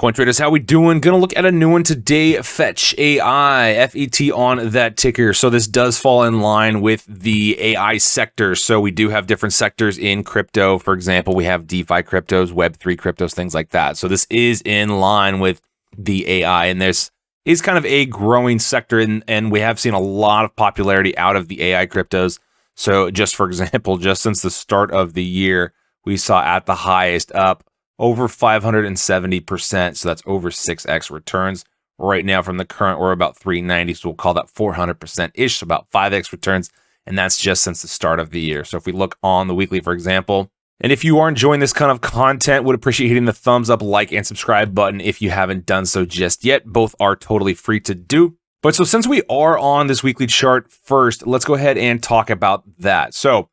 Coin traders, how we doing? Gonna look at a new one today, fetch AI, FET on that ticker. So this does fall in line with the AI sector. So we do have different sectors in crypto. For example, we have DeFi cryptos, Web3 cryptos, things like that. So this is in line with the AI, and this is kind of a growing sector, and we have seen a lot of popularity out of the AI cryptos. So just for example, just since the start of the year, we saw at the highest up over 570%, so that's over 6x returns. Right now from the current, we're about 390, so we'll call that 400%-ish, so about 5x returns, and that's just since the start of the year. So if we look on the weekly, for example, and if you are enjoying this kind of content, would appreciate hitting the thumbs up, like, and subscribe button if you haven't done so just yet. Both are totally free to do. But so since we are on this weekly chart first, let's go ahead and talk about that. So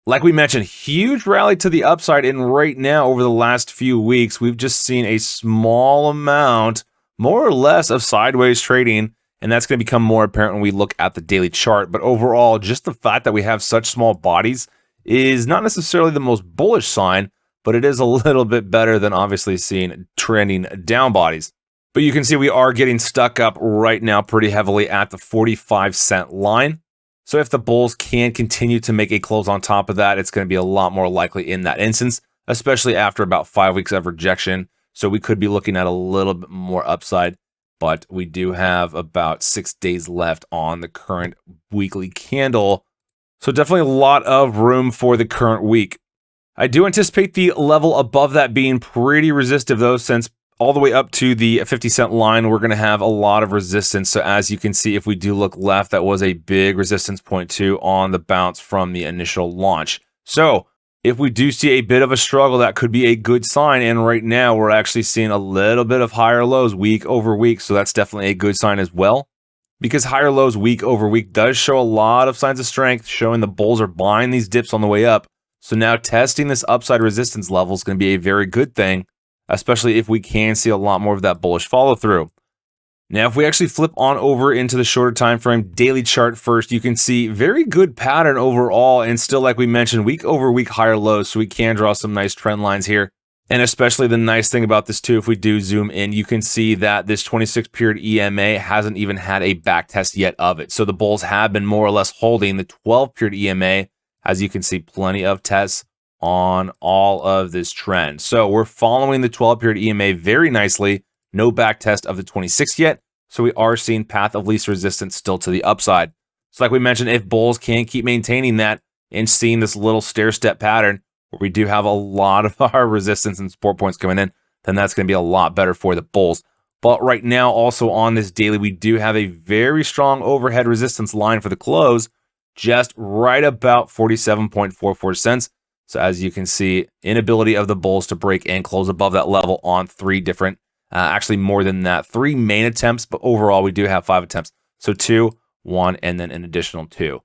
like we mentioned, huge rally to the upside, and right now over the last few weeks, we've just seen a small amount, more or less, of sideways trading, and that's going to become more apparent when we look at the daily chart. But overall, just the fact that we have such small bodies is not necessarily the most bullish sign, but it is a little bit better than obviously seeing trending down bodies. But you can see we are getting stuck up right now pretty heavily at the 45-cent line. So if the bulls can continue to make a close on top of that, it's going to be a lot more likely in that instance, especially after about 5 weeks of rejection. So we could be looking at a little bit more upside, but we do have about 6 days left on the current weekly candle. So definitely a lot of room for the current week. I do anticipate the level above that being pretty resistive though, since all the way up to the 50-cent line, we're going to have a lot of resistance. So as you can see, if we do look left, that was a big resistance point too on the bounce from the initial launch. So if we do see a bit of a struggle, that could be a good sign. And right now, we're actually seeing a little bit of higher lows week over week. So that's definitely a good sign as well, because higher lows week over week does show a lot of signs of strength, showing the bulls are buying these dips on the way up. So now testing this upside resistance level is going to be a very good thing, especially if we can see a lot more of that bullish follow through. Now, if we actually flip on over into the shorter time frame daily chart first, you can see very good pattern overall, and still, like we mentioned, week over week higher lows, so we can draw some nice trend lines here. And especially the nice thing about this too, if we do zoom in, you can see that this 26 period EMA hasn't even had a back test yet of it. So the bulls have been more or less holding the 12 period EMA. As you can see, plenty of tests on all of this trend. So we're following the 12 period EMA very nicely. No back test of the 26 yet. So we are seeing path of least resistance still to the upside. So like we mentioned, if bulls can keep maintaining that and seeing this little stair step pattern where we do have a lot of our resistance and support points coming in, then that's going to be a lot better for the bulls. But right now, also on this daily, we do have a very strong overhead resistance line for the close, just right about 47.44 cents. So as you can see, inability of the bulls to break and close above that level on 3 different, actually more than that, 3 main attempts, but overall we do have 5 attempts. So 2, 1, and then an additional 2.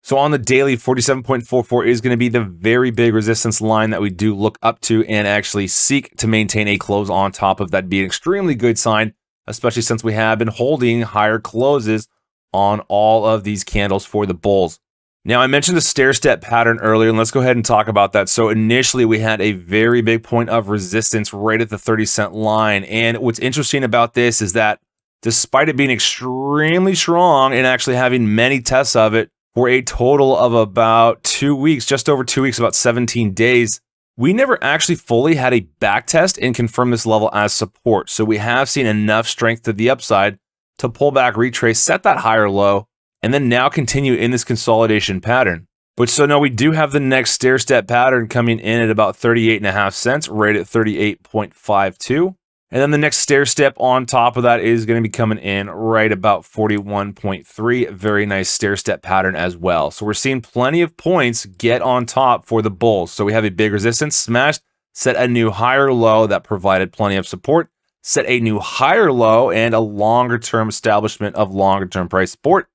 So on the daily, 47.44 is going to be the very big resistance line that we do look up to and actually seek to maintain a close on top of that. Be an extremely good sign, especially since we have been holding higher closes on all of these candles for the bulls. Now, I mentioned the stair-step pattern earlier, and let's go ahead and talk about that. So initially, we had a very big point of resistance right at the 30-cent line. And what's interesting about this is that despite it being extremely strong and actually having many tests of it for a total of about 2 weeks, just over 2 weeks, about 17 days, we never actually fully had a back test and confirm this level as support. So we have seen enough strength to the upside to pull back, retrace, set that higher low, and then now continue in this consolidation pattern. But so now we do have the next stair step pattern coming in at about 38.5 cents, right at 38.52. And then the next stair step on top of that is going to be coming in right about 41.3. Very nice stair step pattern as well. So we're seeing plenty of points get on top for the bulls. So we have a big resistance smashed, set a new higher low that provided plenty of support, set a new higher low, and a longer term establishment of longer term price support.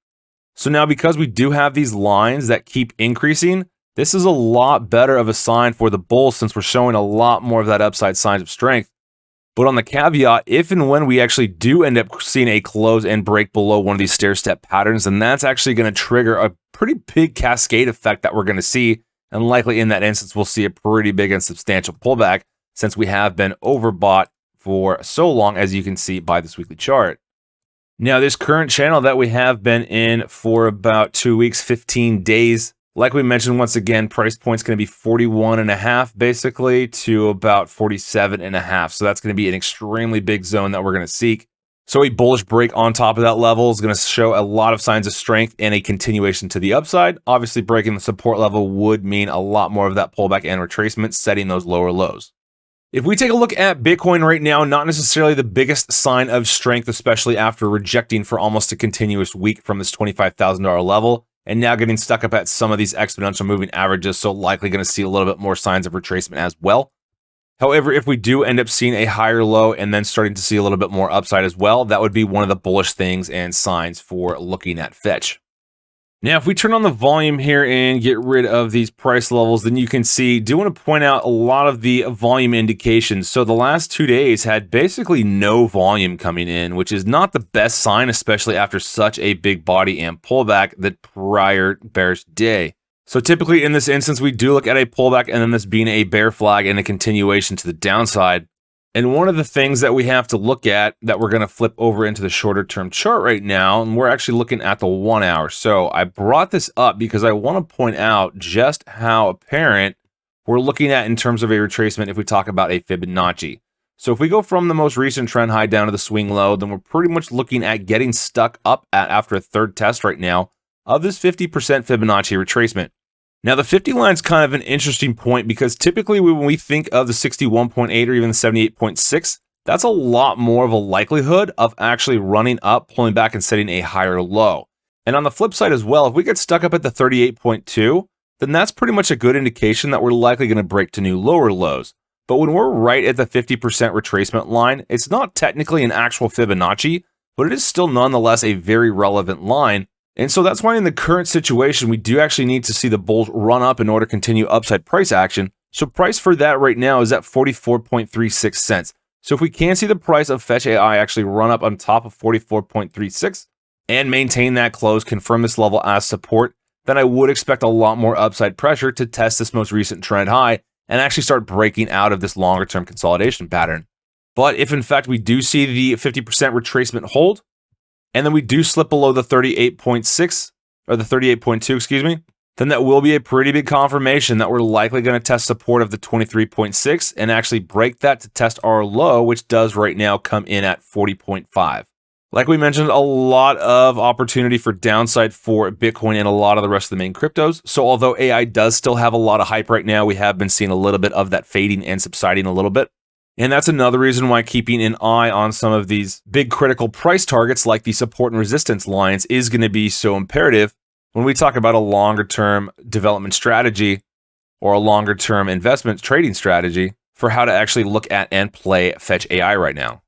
So now, because we do have these lines that keep increasing, this is a lot better of a sign for the bulls, since we're showing a lot more of that upside signs of strength. But on the caveat, if and when we actually do end up seeing a close and break below one of these stair step patterns, then that's actually going to trigger a pretty big cascade effect that we're going to see. And likely in that instance, we'll see a pretty big and substantial pullback, since we have been overbought for so long, as you can see by this weekly chart. Now, this current channel that we have been in for about 2 weeks, 15 days, like we mentioned, once again, price point's going to be 41.5 basically to about 47.5. So that's going to be an extremely big zone that we're going to seek. So a bullish break on top of that level is going to show a lot of signs of strength and a continuation to the upside. Obviously, breaking the support level would mean a lot more of that pullback and retracement, setting those lower lows. If we take a look at Bitcoin right now, not necessarily the biggest sign of strength, especially after rejecting for almost a continuous week from this $25,000 level, and now getting stuck up at some of these exponential moving averages, so likely going to see a little bit more signs of retracement as well. However, if we do end up seeing a higher low and then starting to see a little bit more upside as well, that would be one of the bullish things and signs for looking at Fetch. Now, if we turn on the volume here and get rid of these price levels, then you can see, do want to point out a lot of the volume indications. So the last 2 days had basically no volume coming in, which is not the best sign, especially after such a big body and pullback the prior bearish day. So typically in this instance, we do look at a pullback and then this being a bear flag and a continuation to the downside. And one of the things that we have to look at that we're going to flip over into the shorter term chart right now, and we're actually looking at the 1 hour. So I brought this up because I want to point out just how apparent we're looking at in terms of a retracement if we talk about a Fibonacci. So if we go from the most recent trend high down to the swing low, then we're pretty much looking at getting stuck up at after a third test right now of this 50% Fibonacci retracement. Now, the 50 line is kind of an interesting point because typically when we think of the 61.8 or even the 78.6, that's a lot more of a likelihood of actually running up, pulling back, and setting a higher low. And on the flip side as well, if we get stuck up at the 38.2, then that's pretty much a good indication that we're likely going to break to new lower lows. But when we're right at the 50% retracement line, it's not technically an actual Fibonacci, but it is still nonetheless a very relevant line. And so that's why in the current situation, we do actually need to see the bulls run up in order to continue upside price action. So price for that right now is at 44.36 cents. So if we can see the price of Fetch AI actually run up on top of 44.36 and maintain that close, confirm this level as support, then I would expect a lot more upside pressure to test this most recent trend high and actually start breaking out of this longer term consolidation pattern. But if in fact we do see the 50% retracement hold, and then we do slip below the 38.6 or the 38.2, excuse me, then that will be a pretty big confirmation that we're likely going to test support of the 23.6 and actually break that to test our low, which does right now come in at 40.5. Like we mentioned, a lot of opportunity for downside for Bitcoin and a lot of the rest of the main cryptos. So although AI does still have a lot of hype right now, we have been seeing a little bit of that fading and subsiding a little bit. And that's another reason why keeping an eye on some of these big critical price targets like the support and resistance lines is going to be so imperative when we talk about a longer term development strategy or a longer term investment trading strategy for how to actually look at and play Fetch AI right now.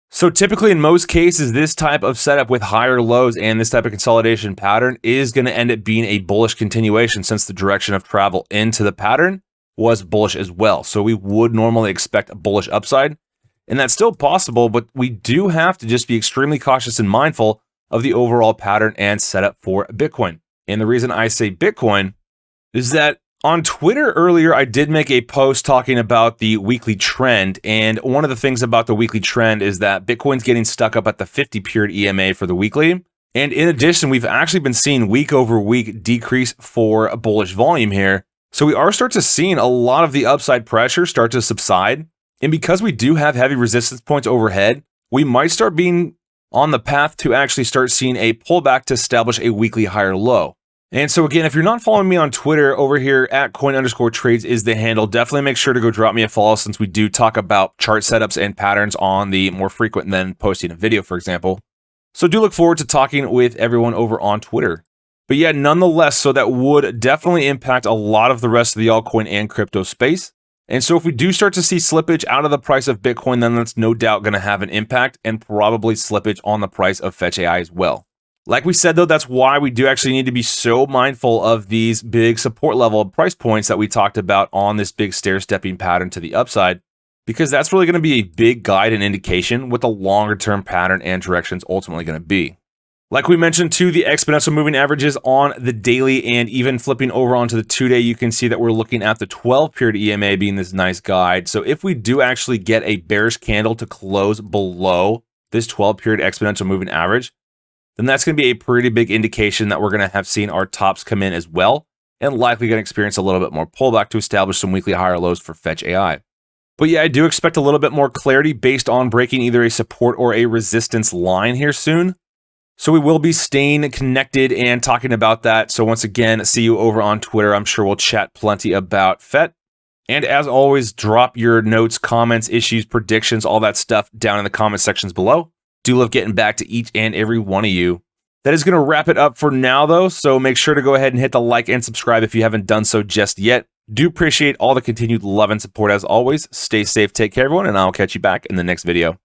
So typically in most cases, this type of setup with higher lows and this type of consolidation pattern is going to end up being a bullish continuation since the direction of travel into the pattern was bullish as well. So we would normally expect a bullish upside, and that's still possible, but we do have to just be extremely cautious and mindful of the overall pattern and setup for Bitcoin. And the reason I say Bitcoin is that on Twitter earlier, I did make a post talking about the weekly trend. And one of the things about the weekly trend is that Bitcoin's getting stuck up at the 50 period EMA for the weekly. And in addition, we've actually been seeing week over week decrease for a bullish volume here. So we are starting to seeing a lot of the upside pressure start to subside. And because we do have heavy resistance points overhead, we might start being on the path to actually start seeing a pullback to establish a weekly higher low. And so again, if you're not following me on Twitter, over here at coin_trades is the handle. Definitely make sure to go drop me a follow since we do talk about chart setups and patterns on the more frequent than posting a video, for example. So do look forward to talking with everyone over on Twitter. But yeah, nonetheless, so that would definitely impact a lot of the rest of the altcoin and crypto space. And so if we do start to see slippage out of the price of Bitcoin, then that's no doubt going to have an impact and probably slippage on the price of Fetch AI as well. Like we said, though, that's why we do actually need to be so mindful of these big support level price points that we talked about on this big stair-stepping pattern to the upside, because that's really going to be a big guide and indication what the longer term pattern and direction is ultimately going to be. Like we mentioned too, the exponential moving averages on the daily and even flipping over onto the 2-day, you can see that we're looking at the 12-period EMA being this nice guide. So if we do actually get a bearish candle to close below this 12-period exponential moving average, then that's going to be a pretty big indication that we're going to have seen our tops come in as well, and likely going to experience a little bit more pullback to establish some weekly higher lows for Fetch AI. But yeah, I do expect a little bit more clarity based on breaking either a support or a resistance line here soon. So we will be staying connected and talking about that. So once again, see you over on Twitter. I'm sure we'll chat plenty about FET. And as always, drop your notes, comments, issues, predictions, all that stuff down in the comment sections below. Do love getting back to each and every one of you. That is going to wrap it up for now, though. So make sure to go ahead and hit the like and subscribe if you haven't done so just yet. Do appreciate all the continued love and support as always. Stay safe, take care, everyone, and I'll catch you back in the next video.